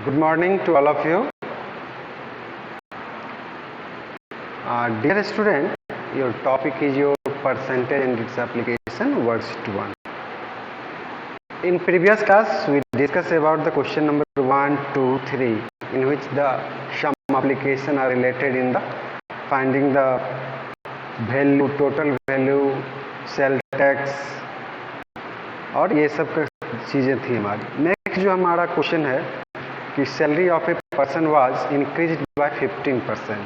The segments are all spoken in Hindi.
Good morning to all of you. Dear student, your topic is your percentage and its application, worksheet 1. In previous class, we discussed about the question number 1, 2, 3, in which the sum application are related in the finding the value, total value, sale tax और ये सब चीज़ें थी हमारी. नेक्स्ट जो हमारा क्वेश्चन है कि salary of a person was increase by 15%.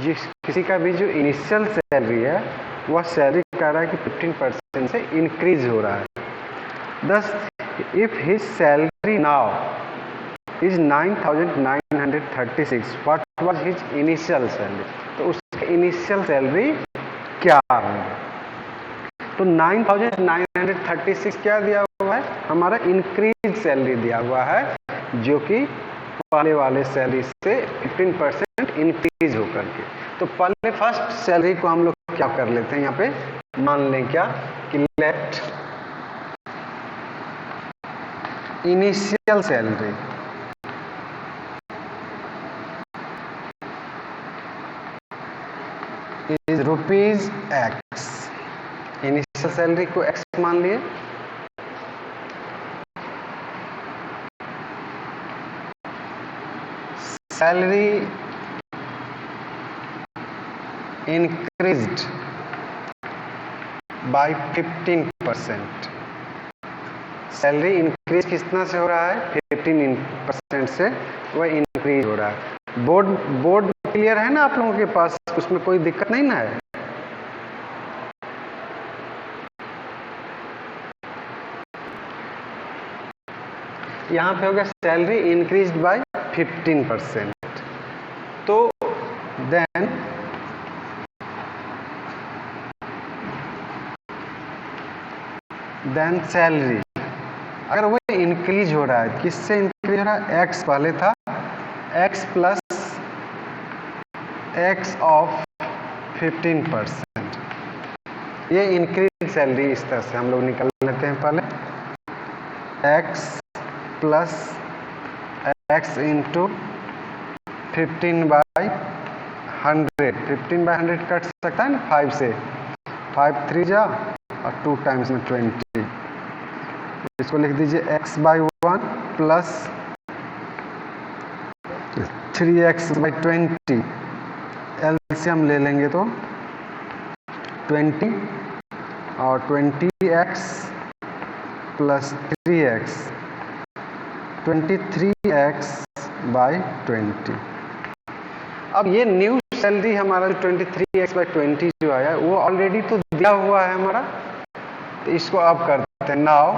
जिस किसी का भी जो इनिशियल सैलरी है वह सैलरी कह रहा है कि 15% से इंक्रीज हो रहा है. दस if his salary now is 9,936, what was his initial salary. तो उसकी इनिशियल सैलरी क्या है? तो 9,936 क्या दिया हुआ है? हमारा इंक्रीज सैलरी दिया हुआ है, जो कि पहले वाले सैलरी से 15% इंक्रीज होकर के. तो पहले फर्स्ट सैलरी को हम लोग क्या कर लेते हैं, यहाँ पे मान लें क्या कि let initial salary is rupees x. Initial salary को एक्स मान लिए. Salary increased by 15%. Salary increase कितना से हो रहा है? 15% से वह इंक्रीज हो रहा है. बोर्ड क्लियर है ना आप लोगों के पास? उसमें कोई दिक्कत नहीं ना है? यहाँ पे हो गया सैलरी इंक्रीज बाय 15%. तो देन सैलरी अगर वो इंक्रीज हो रहा है, किससे इंक्रीज हो रहा है? एक्स पहले था, एक्स प्लस एक्स ऑफ 15%. ये इंक्रीज सैलरी इस तरह से हम लोग निकाल लेते हैं. पहले x plus x into 15/100. 15/100 cut सकता है ना 5 से. 5 3 जा और 2 टाइम्स में 20. इसको लिख दीजिए x/1 प्लस 3x/20. एलसीएम ले लेंगे तो 20 और 20x प्लस 3x 23x/20. अब ये न्यू सैलरी हमारा जो 23x/20 जो आया वो ऑलरेडी तो दिया हुआ है हमारा. तो इसको अब करते हैं. Now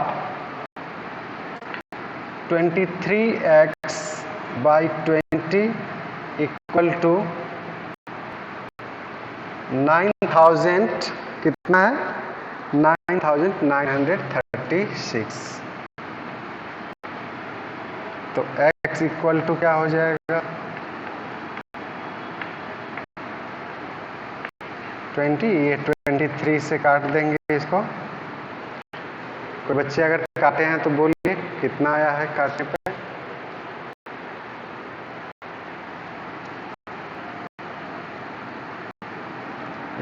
23x/20 equal to 9,000. कितना है? 9,936. तो x इक्वल टू क्या हो जाएगा? 20. ये 23 से काट देंगे इसको. कोई बच्चे अगर काटे हैं तो बोलिए कितना आया है काटने पे?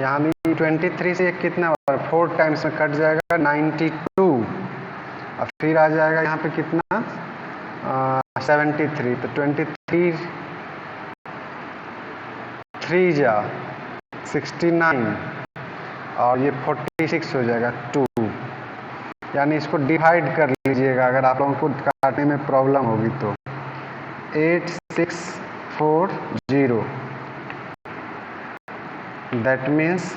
यहाँ भी 23 से कितना 4 टाइम्स में कट जाएगा 92. और फिर आ जाएगा यहाँ पे कितना 73. तो 23 3 जा 69 और ये 46 हो जाएगा 2. यानी इसको डिवाइड कर लीजिएगा अगर आप लोगों को काटने में प्रॉब्लम होगी तो. 8640. That means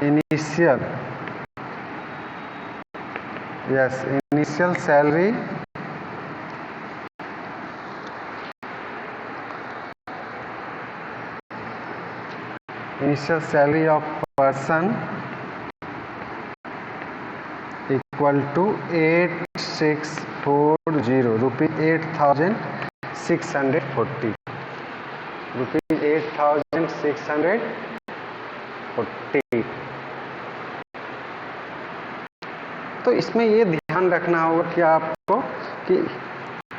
initial salary of person equal to 8640 rupees 8,640. Rupees 8,640. तो इसमें ये ध्यान रखना होगा कि आपको कि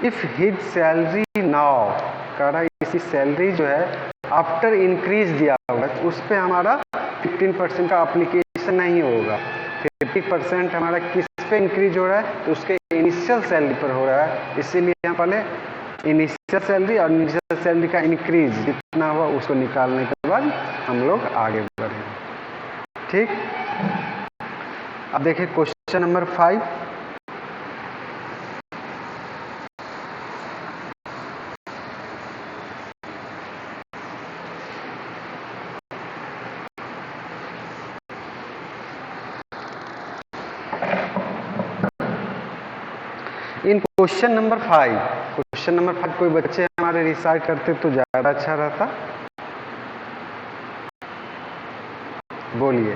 इफ हिज सैलरी नाउ, कह रहा है इसी सैलरी जो है आफ्टर इंक्रीज दिया होगा तो उस पर हमारा 15% का अप्लीकेशन नहीं होगा। 50% हमारा किस पे इंक्रीज हो रहा है तो उसके इनिशियल सैलरी पर हो रहा है, इसीलिए यहाँ पहले इनिशियल सैलरी और इनिशियल सैलरी का इंक्रीज जितना हुआ उसको निकालने के बाद हम लोग आगे बढ़े। ठीक, अब देखिए क्वेश्चन नंबर 5। इन क्वेश्चन नंबर 5 कोई बच्चे हमारे रिसाइट करते तो ज़्यादा अच्छा रहता। बोलिए।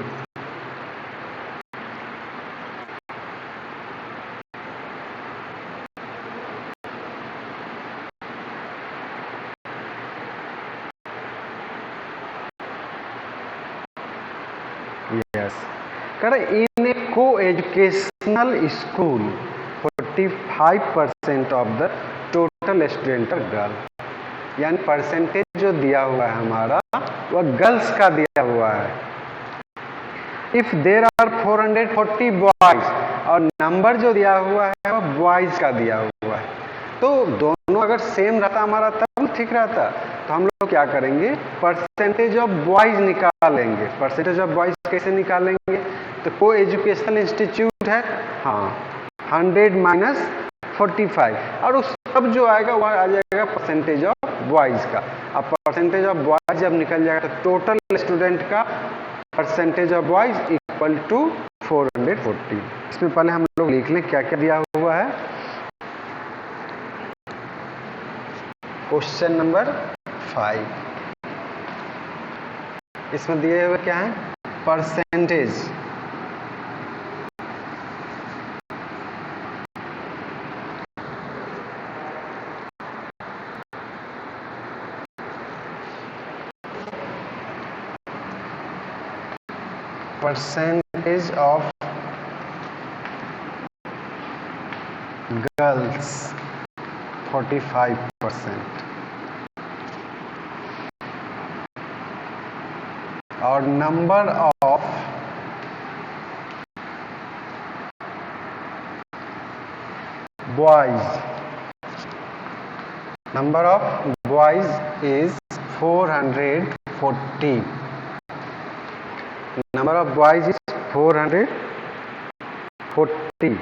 यस, कर in a coeducational school 45% of the total student are girl, यानी परसेंटेज जो दिया हुआ है हमारा वह गर्ल्स का दिया हुआ है। इफ देर आर 440 बॉयज, और नंबर जो दिया हुआ है वह बॉयज का दिया हुआ है, तो दोनों अगर सेम रहता हमारा तब ठीक रहता। तो हम लोग क्या करेंगे, परसेंटेज ऑफ बॉयज निकालेंगे। परसेंटेज ऑफ बॉयज कैसे निकालेंगे, तो को एजुकेशनल इंस्टीट्यूट है, हाँ 100 माइनस 45, और उस सब जो आएगा वह आ जाएगा परसेंटेज ऑफ बॉयज का। अब परसेंटेज ऑफ बॉयज जब निकल जाएगा तो टोटल स्टूडेंट का percentage of boys equal to 440। इसमें पहले हम लोग लिख लें क्या क्या दिया हुआ है। क्वेश्चन नंबर 5, इसमें दिए हुए क्या है, परसेंटेज ऑफ गर्ल्स 45% और number of boys is 440। Number of boys is 440।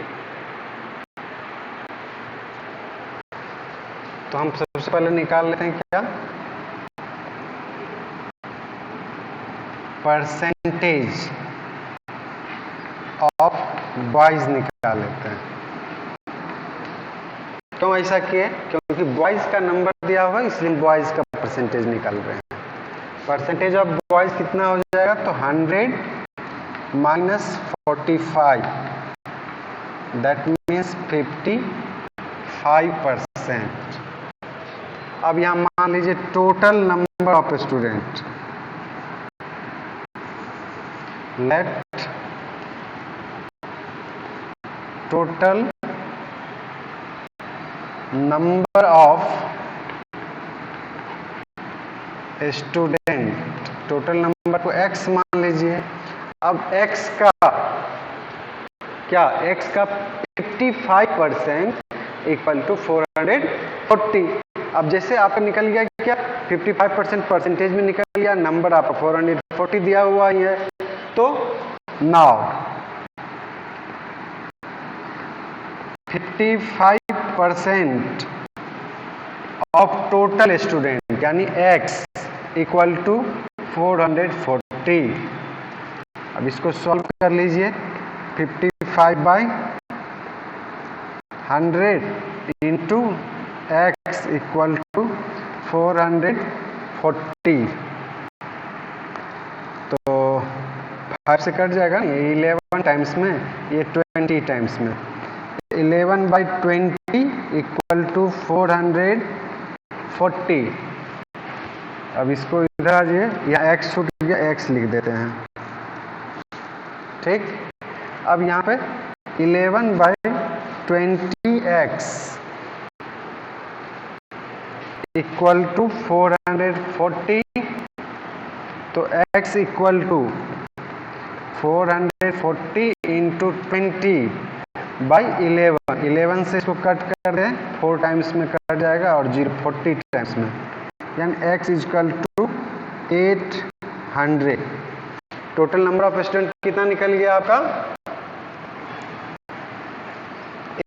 तो हम सबसे पहले निकाल लेते हैं क्या, परसेंटेज ऑफ बॉयज निकाल लेते हैं। क्यों ऐसा किए, क्योंकि बॉयज का नंबर दिया हुआ है इसलिए बॉयज का परसेंटेज निकाल रहे हैं। परसेंटेज ऑफ बॉयज कितना हो जाएगा, तो 100 माइनस 45, दैट मीन्स 55%। अब यहां मान लीजिए total number of student, let total number of student, total number को x मान लीजिए। अब x का क्या, x का 55% इक्वल टू 440। अब जैसे आपका निकल गया क्या, 55% परसेंटेज में निकल गया, नंबर आपका 440 दिया हुआ ही है। तो नाउ 55% ऑफ टोटल स्टूडेंट यानी x इक्वल टू 440। अब इसको सॉल्व कर लीजिए, 55/100 इंटू x इक्वल टू 440। तो 5 से कट जाएगा, ये 11 टाइम्स में, ये 20 टाइम्स में। 11/20 इक्वल टू 440। अब इसको इधर आ जाइए, यहाँ x छूट गया, x लिख देते हैं। ठीक, अब यहाँ पे 11/20x इक्वल टू 440, तो x इक्वल टू 440 इंटू 20/11 से इसको कट कर दें, 4 टाइम्स में कट जाएगा और 40 टाइम्स में, यानी x equal to 800। Total number of student कितना निकल गया आपका?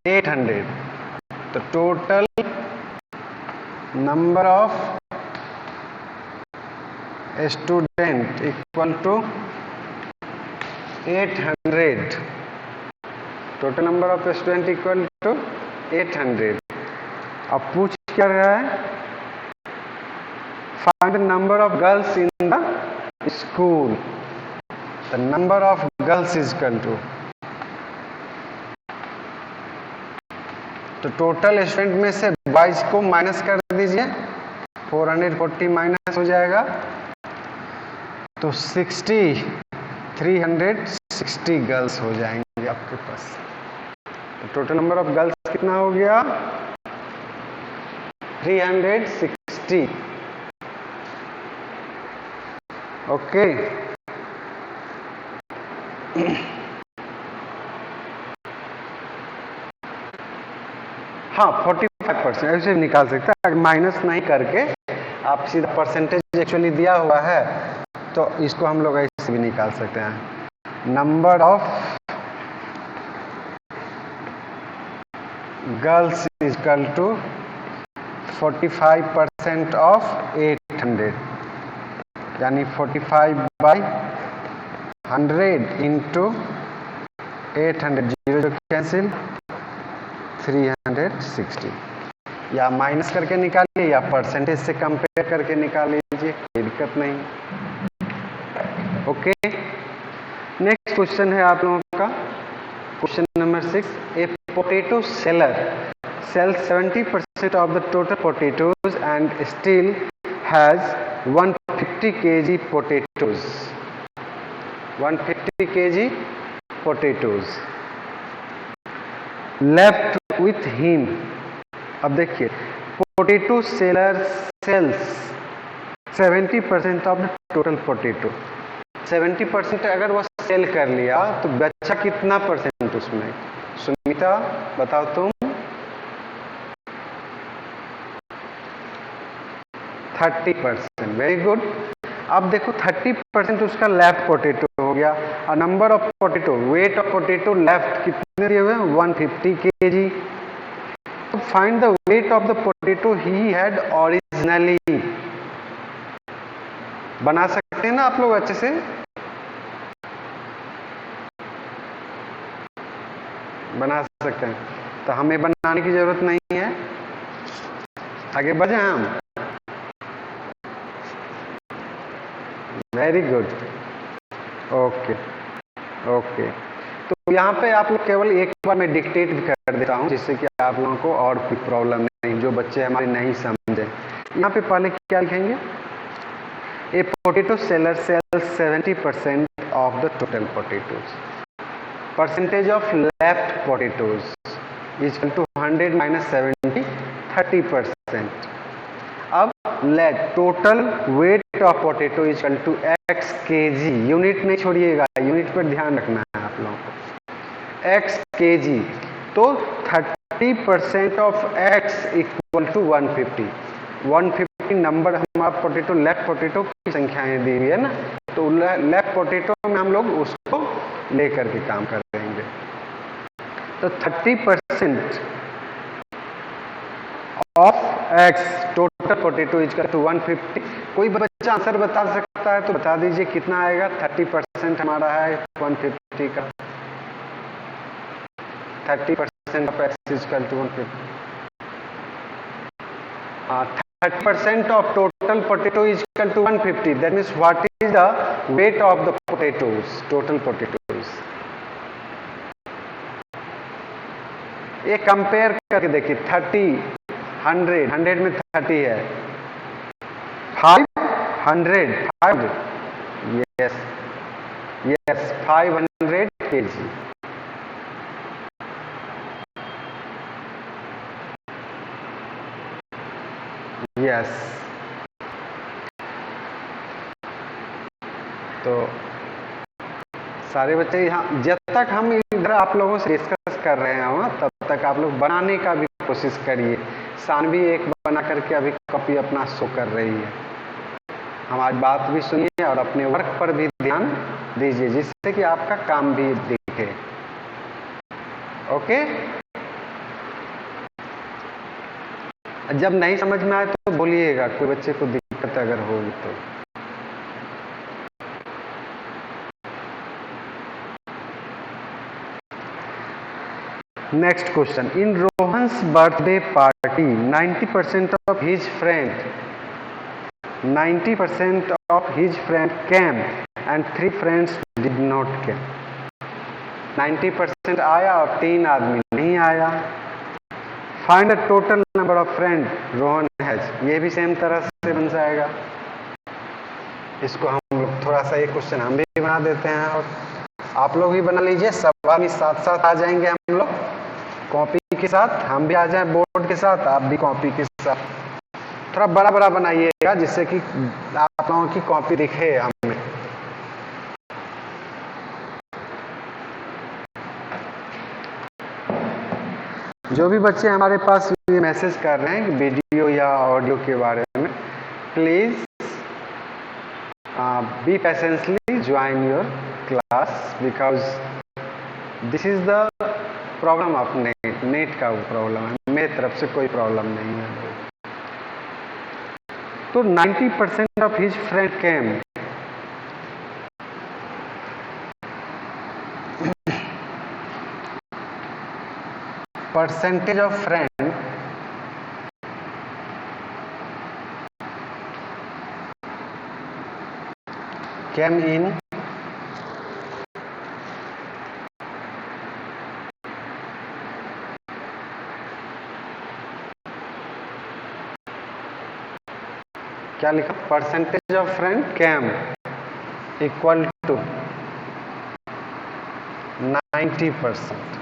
800। तो total number of student equal to 800। Total number of student equal to 800। अब पूछ क्या रहा है? Find the number of girls in the school. The number of girls is equal to, तो टोटल स्टूडेंट में से बॉयज को माइनस कर दीजिए, 440 माइनस हो जाएगा तो 360 गर्ल्स हो जाएंगे आपके पास। तो टोटल नंबर ऑफ गर्ल्स कितना हो गया? 360। ओके। हाँ, 45% ऐसे निकाल सकते हैं, माइनस नहीं करके आप सीधा परसेंटेज एक्चुअली दिया हुआ है तो इसको हम लोग ऐसे भी निकाल सकते हैं। Number of girls is equal to 45% of 800, यानी 45/100 इंटू 800, जीरो कैंसिल, 360। या माइनस करके निकालिए या परसेंटेज से कंपेयर करके निकाल लीजिए, कोई दिक्कत नहीं। ओके, नेक्स्ट क्वेश्चन है आप लोगों का question number 6। A potato seller sells 70% of the total potatoes and still has 150 kg potatoes. 150 kg potatoes left with him. अब देखिए, potato seller sells 70% of the total potato. 70% अगर वो सेल कर लिया तो बचा कितना परसेंट उसमें? सुनीता बताओ तुम। 30%। Very good. अब देखो 30% उसका लेफ्ट पोटैटो हो गया और number of potato, wait of potato left कितने दिए हुए हैं? 150 kg। तो find the weight of the potato he had originally. बना सकते हैं ना आप लोग अच्छे से? बना सकते हैं, तो हमें बनाने की जरूरत नहीं है। आगे बढ़े हम। Very good. ओके ओके, तो यहाँ पे आप लोग केवल एक बार मैं डिक्टेट कर देता हूँ जिससे कि आप लोगों को और कोई प्रॉब्लम नहीं, जो बच्चे हमारे नहीं समझे। यहाँ पे पहले क्या लिखेंगे? A potato seller sells 70% of the total potatoes. Percentage of left potatoes is equal to 100 minus 70, 30%। अब let total weight of potato is equal to x kg। Unit नहीं छोड़िएगा, यूनिट पर ध्यान रखना है आप लोगों को। x kg, तो 30% ऑफ x इक्वल टू 150। 150 नंबर हमारा पोटैटो, लेफ्ट पोटैटो की संख्याएं दी हुई है ना, तो लेफ्ट पोटैटो में हम लोग उसको लेकर के काम कर देंगे। तो 30% of x total potato is equal to 150। कोई बच्चा आंसर बता सकता है तो बता दीजिए कितना आएगा? 30% हमारा है 150 का। 30% of x is equal to 150। 30% of total potato is equal to 150। That means what is the weight of the potatoes, total potatoes. ये कंपेयर करके देखिए, 30, 100 में 30 है, 500, 5, यस यस, 500 kg। यस। तो सारे बच्चे यहाँ, जब तक हम इधर आप लोगों से डिस्कस कर रहे हैं तब तक आप लोग बनाने का भी कोशिश करिए। सानवी एक बना करके अभी कॉपी अपना शो कर रही है। हमारी बात भी सुनिए और अपने वर्क पर भी ध्यान दीजिए, जिससे कि आपका काम भी दिखे। ओके। जब नहीं समझ में आए तो बोलिएगा, कोई बच्चे को दिक्कत अगर होगी तो। Next question, in Rohan's birthday party 90% of his friend 90% of his friend came and 3 friends did not came। 90% आया और 3 आदमी नहीं आया। Find the total number of friend Rohan has. ये भी सेम तरह से बन जाएगा। इसको हम लोग थोड़ा सा, ये क्वेश्चन हम भी बना देते हैं और आप लोग भी बना लीजिए। सब आदमी साथ साथ आ जाएंगे, हम लोग कॉपी के साथ, हम भी आ जाए बोर्ड के साथ, आप भी कॉपी के साथ। थोड़ा बड़ा बड़ा बनाइएगा जिससे कि आप लोगों की कॉपी दिखे हमें। जो भी बच्चे हमारे पास ये मैसेज कर रहे हैं वीडियो या ऑडियो के बारे में, please be patiently join your class, because this is the problem of net. Net का प्रॉब्लम है, मेरी तरफ से कोई प्रॉब्लम नहीं है। तो 90% of his friend came. Percentage of friend came in क्या लिखा? Percentage of friend came equal to 90%।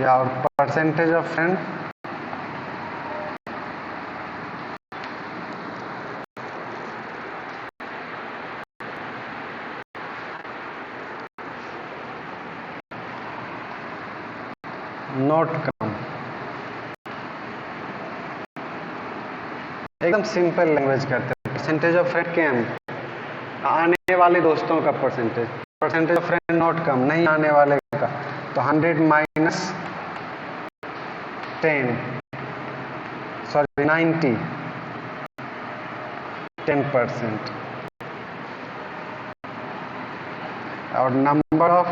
या और percentage of friend not come. एकदम सिंपल लैंग्वेज करते हैं। परसेंटेज ऑफ फ्रेंड केम, आने वाले दोस्तों का percentage. Percentage of friend not कम, नहीं आने वाले का। तो 100 माइनस 10, सॉरी 90, 10%। और number of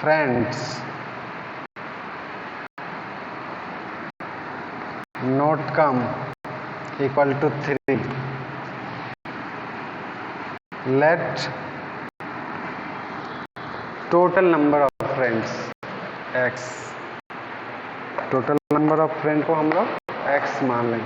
friends not come equal to 3। let total number of friends x। total number of friend को हम लोग x मान लें।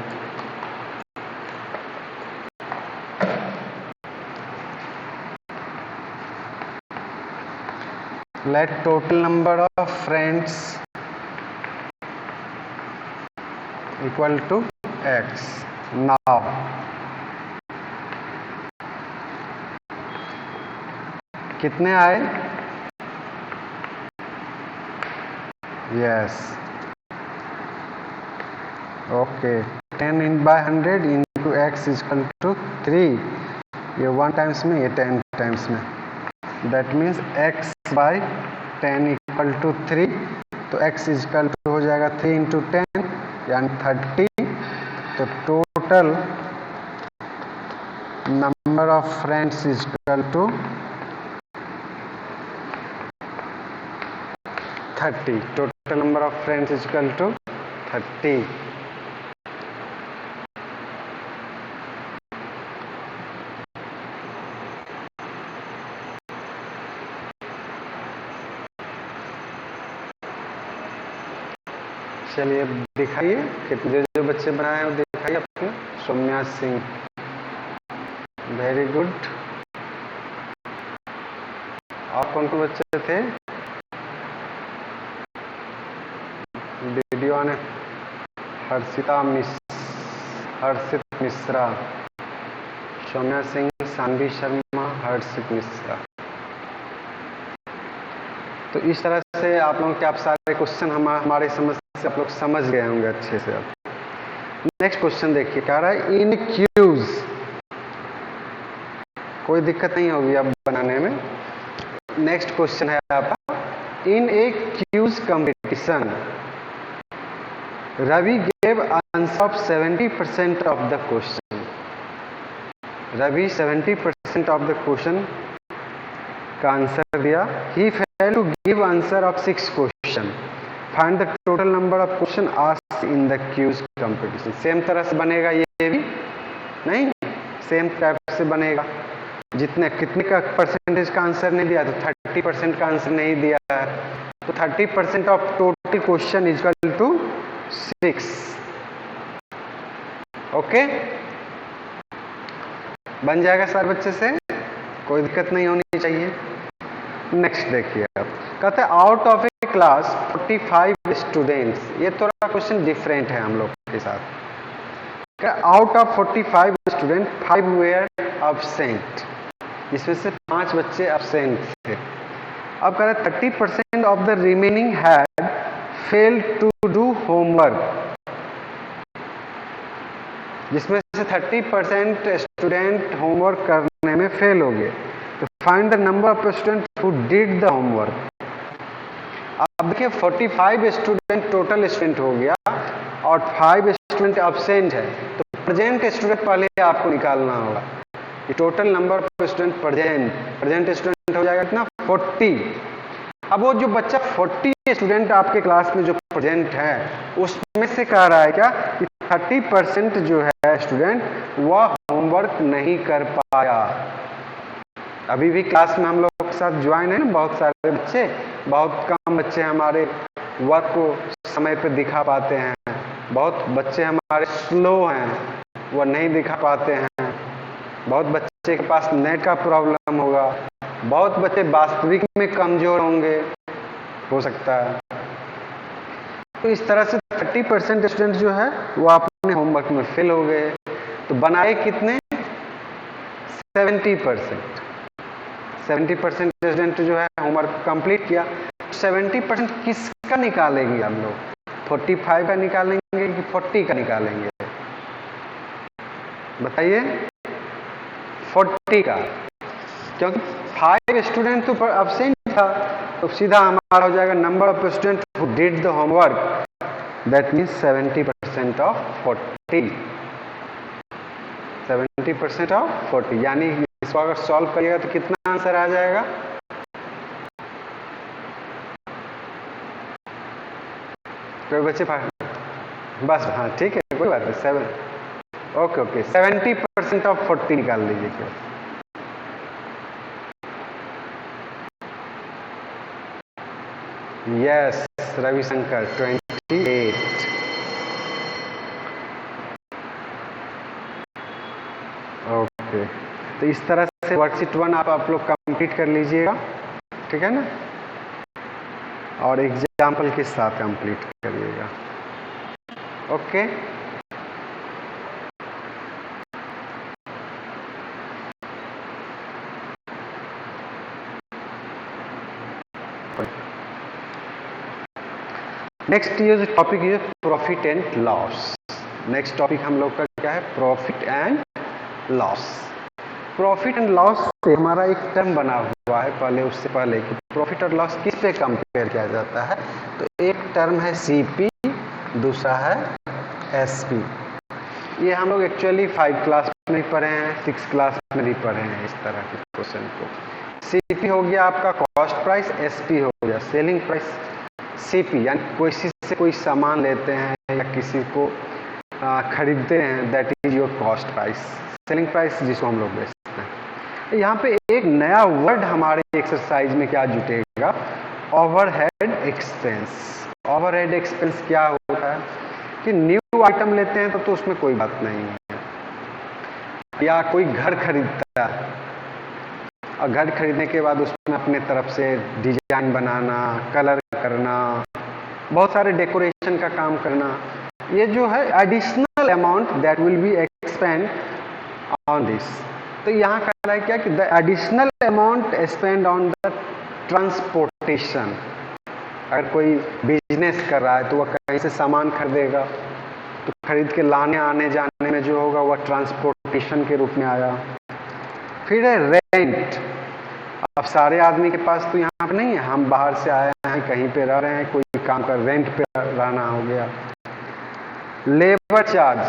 let total number of friends equal to x। now कितने आए? Yes, okay. 10 इन by 100 into x equal to 3। ये 1 टाइम्स में, ये 10 टाइम्स में। That means x by 10 equal to 3। तो x इजकल टू हो जाएगा 3 इंटू 10 यानी 30। तो total number of friends is equal to 30। Total number of friends is equal to 30। चलिए दिखाइए, कितने जो बच्चे बनाए हैं वो दिखाइए अपने। Saumya Singh, very good. और कौन कौन बच्चे थे? वीडियो ने हर्षित मिश्रा, सौम्या सिंह, सानवी शर्मा, हर्षित मिश्रा। तो इस तरह से आप लोगों के आप सारे क्वेश्चन हमारे समझ से आप लोग समझ गए होंगे अच्छे से। अब नेक्स्ट क्वेश्चन देखिए, कह रहा है इन क्यूज, कोई दिक्कत नहीं होगी अब बनाने में। नेक्स्ट क्वेश्चन है आपका, in a quiz competition Ravi gave answer of 70% of the question. Ravi 70% of the question का आंसर दिया। He fail to give answer of 6 question. Find the total number of question asked in the quiz competition. Same तरह से बनेगा ये भी, नहीं सेम टाइप से बनेगा। कितने का परसेंटेज का आंसर नहीं दिया, तो 30% का आंसर नहीं दिया है, तो 30% of total question equal to 6। Okay, बन जाएगा सारे बच्चे से, कोई दिक्कत नहीं होनी चाहिए। नेक्स्ट देखिए, आप कहते हैं out of a class 45 students. ये थोड़ा क्वेश्चन डिफरेंट है हम लोग के साथ। Out of 45 student 5 were absent, इसमें से 5 बच्चे एब्सेंट थे। अब कह रहे 30% of the remaining had fail to do homework, जिसमें से 30% स्टूडेंट होमवर्क करने में फेल हो गए। तो find the number of student who did the homework. अब देखिए 45 स्टूडेंट टोटल स्टूडेंट हो गया और 5 स्टूडेंट एब्सेंट है, तो प्रेजेंट स्टूडेंट पहले आपको निकालना होगा। ये total number of student present student हो जाएगा कितना, 40। अब वो जो बच्चा 40 स्टूडेंट आपके क्लास में जो प्रेजेंट है, उसमें से कह रहा है क्या कि 30% जो है स्टूडेंट वह होमवर्क नहीं कर पाया। अभी भी क्लास में हम लोग के साथ ज्वाइन है ना बहुत सारे बच्चे, बहुत कम बच्चे हमारे वर्क को समय पर दिखा पाते हैं, बहुत बच्चे हमारे स्लो हैं, वह नहीं दिखा पाते हैं, बहुत बच्चे के पास नेट का प्रॉब्लम होगा, बहुत बच्चे वास्तविक में कमजोर होंगे, हो सकता है। तो इस तरह से 30% स्टूडेंट जो है वो अपने होमवर्क में फेल हो गए। तो बनाए कितने, 70%। 70% स्टूडेंट जो है होमवर्क कंप्लीट किया। 70% किसका निकालेंगे हम लोग, 45 का निकालेंगे कि 40 का निकालेंगे, बताइए। 40 का, क्योंकि 5 स्टूडेंट तो एब्सेंट था, तो सीधा हमारा हो जाएगा number of student who did the homework, that means 70% of 40। 70% of 40, यानी इसको अगर सॉल्व करिएगा तो कितना आंसर आ जाएगा, कोई बच्चे बस, हाँ ठीक है, कोई बात नहीं, 7। ओके 70% ऑफ 40 निकाल लीजिए क्या। यस रविशंकर 28। ओके, तो इस तरह से वर्कशीट 1 आप लोग कंप्लीट कर लीजिएगा, ठीक है ना, और एग्जाम्पल के साथ कंप्लीट करिएगा। ओके, नेक्स्ट ये जो टॉपिक है profit and loss. Next topic हम लोग का क्या है, profit and loss. Profit and loss से हमारा एक टर्म बना हुआ है पहले, उससे पहले कि प्रॉफिट और लॉस किस पे कंपेयर किया जाता है। तो एक टर्म है सीपी, दूसरा है एसपी। ये हम लोग एक्चुअली 5 क्लास में पढ़े हैं, 6 क्लास में भी पढ़े हैं इस तरह के क्वेश्चन को। सीपी हो गया आपका कॉस्ट प्राइस, एसपी हो गया सेलिंग प्राइस। सीपी यानी कोई चीज से कोई सामान लेते हैं या किसी को खरीदते हैं, that is your cost price. Selling price जिसको हम लोग बेचते हैं। यहाँ पे एक नया वर्ड हमारे एक्सरसाइज में क्या जुटेगा, ओवरहेड एक्सपेंस। ओवरहेड एक्सपेंस क्या होता है कि न्यू आइटम लेते हैं तो उसमें कोई बात नहीं है, या कोई घर खरीदता है और घर खरीदने के बाद उसमें अपने तरफ से डिजाइन बनाना, कलर करना, बहुत सारे डेकोरेशन का काम करना, ये जो है additional amount that will be expand on this. तो यहाँ कह रहा है क्या कि the additional amount spend on the transportation. अगर कोई बिजनेस कर रहा है तो वह कहीं से सामान खरीदेगा, तो खरीद के लाने आने जाने में जो होगा वह ट्रांसपोर्टेशन के रूप में आया। फिर है रेंट। अब सारे आदमी के पास तो यहाँ पे नहीं है, हम बाहर से आए हैं, कहीं पे रह रहे हैं, कोई काम कर रेंट पे रहना हो गया। लेबर चार्ज,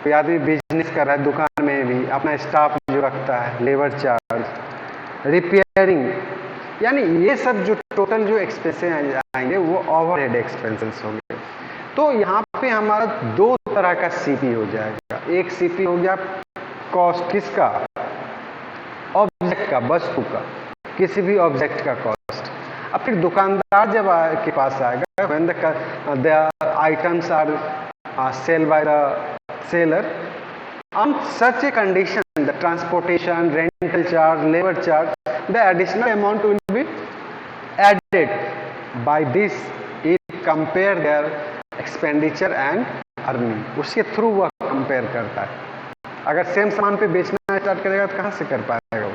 कोई आदमी बिजनेस कर रहा है, दुकान में भी अपना स्टाफ जो रखता है, लेबर चार्ज। रिपेयरिंग, यानी ये सब जो टोटल जो एक्सपेंसेस आएंगे वो ओवरहेड एक्सपेंसेस होंगे। तो यहाँ पे हमारा दो तरह का सीपी हो जाएगा। एक सीपी हो गया कॉस्ट किसका, ऑब्जेक्ट का, वस्तु का, किसी भी ऑब्जेक्ट का कॉस्ट। अब फिर दुकानदार जब के पास आएगा, when the items are sell by the seller on such a condition, the transportation, rental charge, labor charge, the additional amount will be added. By this it compare their expenditure and earning. उसके थ्रू वह कंपेयर करता है। अगर सेम सामान पे बेचना स्टार्ट करेगा तो कहाँ से कर पाएगा वो।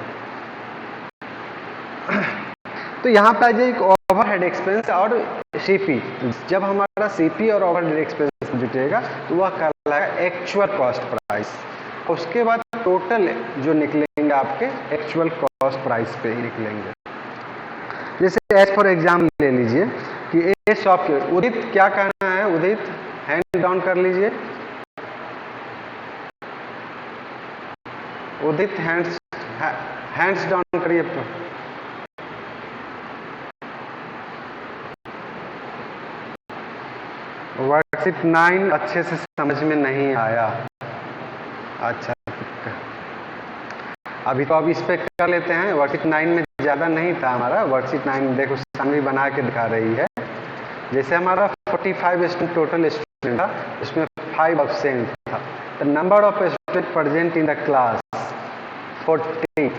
तो यहाँ पे आ जाए एक ओवरहेड एक्सपेंस और सीपी। जब हमारा सीपी और ओवरहेड एक्सपेंस जुटेगा तो वह कहलाएगा एक्चुअल कॉस्ट प्राइस। उसके बाद टोटल जो निकलेंगे आपके एक्चुअल कॉस्ट प्राइस पे ही निकलेंगे। जैसे एज फॉर एग्जाम्पल ले लीजिए कि ए शॉप के उदित क्या कहना है, उदित हैंड डाउन कर लीजिए। उदित हैंड्स डाउन करिए। वर्कशीट 9 अच्छे से समझ में नहीं आया। अच्छा, अभी तो अब इस पे कर लेते हैं। वर्कशीट 9 में ज़्यादा नहीं था हमारा। वर्कशीट 9 देखो सामने बना के दिखा रही है। जैसे हमारा 45 स्टूडेंट टोटल स्टूडेंट था, इसमें 5 एब्सेंट था। The number of student present in the class 40।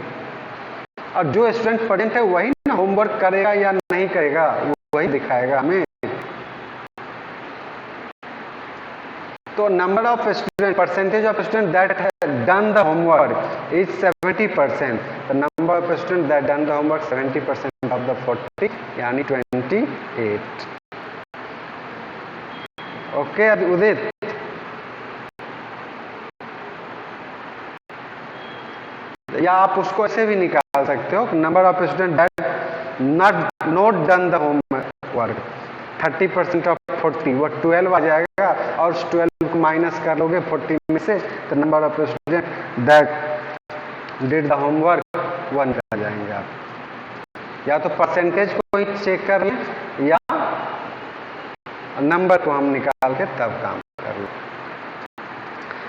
और जो स्टूडेंट प्रेजेंट है वही ना होमवर्क करेगा या नहीं करेगा, वही दिखाएगा हमें। तो number of student, percentage of student that have done the homework is 70%। The number of student that done the homework 70% of the 40 यानी 28। ओके, अब उदित या आप उसको ऐसे भी निकाल सकते हो, number of student that not done the homework 30% of 40, वो 12 आ जाएगा। और 12 को माइनस कर लोगे 40 में से तो number of student that did the homework 1 निकल जाएंगे आप। या तो परसेंटेज को ही चेक कर लें या नंबर को हम निकाल के तब काम कर लें।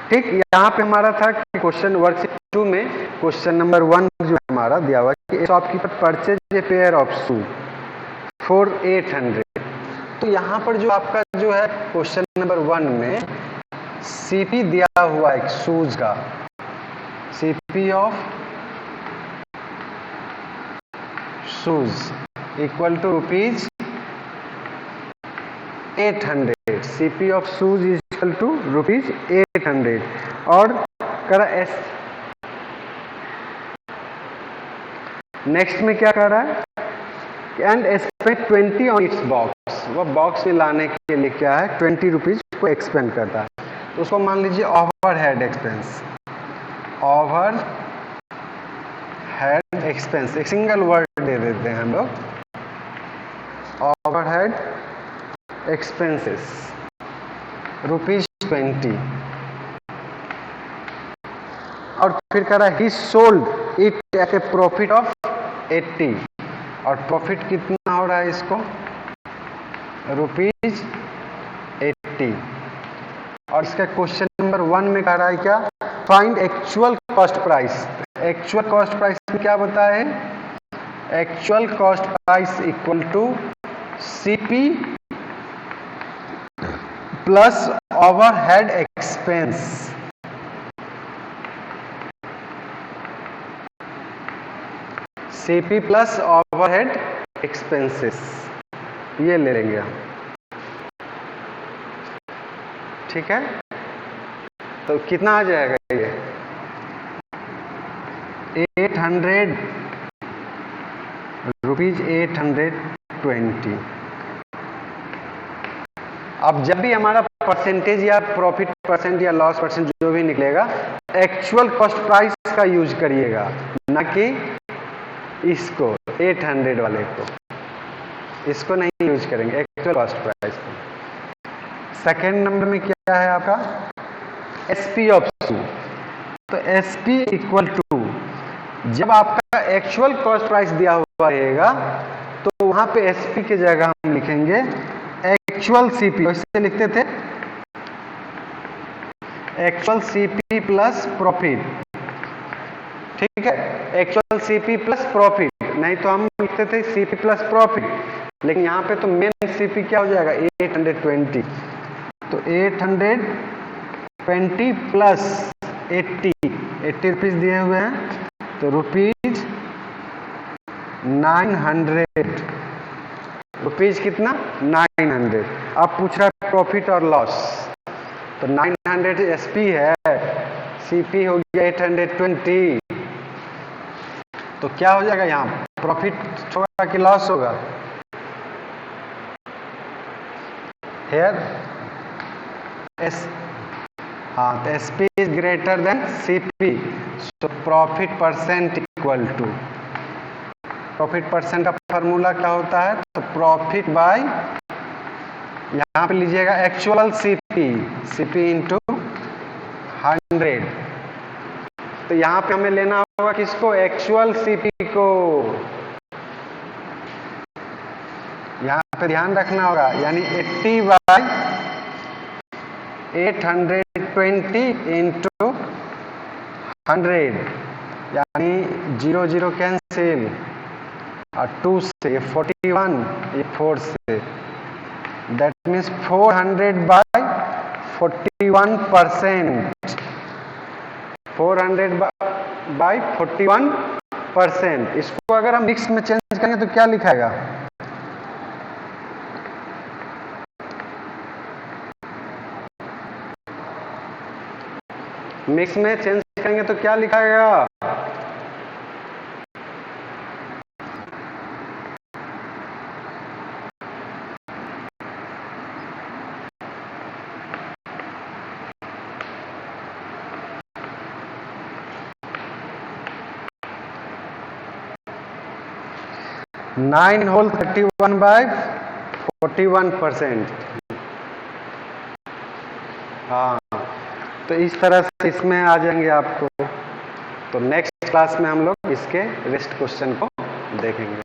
ठीक, यहाँ पे हमारा था कि क्वेश्चन वर्कशीट 2 में क्वेश्चन नंबर 1 जो हमारा दिया हुआ कि shopkeeper purchase a pair of shoe for 800। तो यहाँ पर जो आपका जो है क्वेश्चन नंबर 1 में सीपी दिया हुआ है शूज का, CP of shoes equal to rupees 800। CP of shoes is equal to rupees 800। और करा एस, नेक्स्ट में क्या कर रहा है, and spend 20 on it's box. वह बॉक्स में लाने के लिए क्या है 20 रुपीज को एक्सपेंड करता है। तो उसको मान लीजिए over head expense, over head expense, एक सिंगल वर्ड दे देते हैं हम लोग, ओवर हेड एक्सपेंसेस रुपीज 20। और फिर कह रहा है ही sold it at A profit of 80। और प्रॉफिट कितना हो रहा है इसको, रुपीज 80। और इसका क्वेश्चन नंबर 1 में कह रहा है क्या, find actual cost price. Actual cost price में क्या बताया है, actual cost price equal to CP plus overhead expense. CP plus overhead expenses, ये ले लेंगे हम। ठीक है, तो कितना आ जाएगा ये 800 रुपीज 820। अब जब भी हमारा परसेंटेज या प्रॉफिट परसेंट या लॉस परसेंट जो भी निकलेगा, एक्चुअल कॉस्ट प्राइस का यूज करिएगा, ना कि इसको 800 वाले को, इसको नहीं यूज करेंगे, एक्चुअल कॉस्ट प्राइस को। सेकेंड नंबर में क्या है आपका एसपी ऑफ 2। तो एसपी इक्वल टू, जब आपका एक्चुअल कॉस्ट प्राइस दिया हुआ रहेगा तो वहां पे एसपी की जगह हम लिखेंगे एक्चुअल सीपी। वैसे लिखते थे एक्चुअल सीपी प्लस प्रॉफिट। ठीक है, एक्चुअल सीपी प्लस प्रॉफिट, नहीं तो हम लिखते थे सीपी प्लस प्रॉफिट, लेकिन यहाँ पे तो मेन सीपी क्या हो जाएगा 820। तो 820 प्लस 80 रुपीज दिए हुए हैं, तो रुपीज 900। रुपीज कितना 900। अब पूछ रहा है प्रॉफिट और लॉस, तो 900 एसपी है, सीपी हो गया 820, तो क्या हो जाएगा यहाँ प्रॉफिट होगा कि लॉस होगा? हेयर एस, हाँ, तो SP is greater than CP, so profit percent equal to, profit percent का फार्मूला क्या होता है? तो प्रॉफिट बाय, यहाँ पे लीजिएगा एक्चुअल सीपी, सीपी इंटू 100। तो यहाँ पे हमें लेना होगा किसको? एक्चुअल सीपी को। यहाँ पे ध्यान रखना होगा, यानी 80 बाय 820 इंटू 100, यानी 0 0 कैंसिल, और 2 से 41, ये 4 से, दैट मीन्स 400 बाय 41%। 400 बाय 41%। इसको अगर हम मिक्स में चेंज करेंगे तो क्या लिखाएगा? मिक्स में चेंज करेंगे तो क्या लिखाएगा? Nine whole 31 bye 41%। हाँ, तो इस तरह से इसमें आ जाएंगे आपको। तो नेक्स्ट क्लास में हम लोग इसके रेस्ट क्वेश्चन को देखेंगे।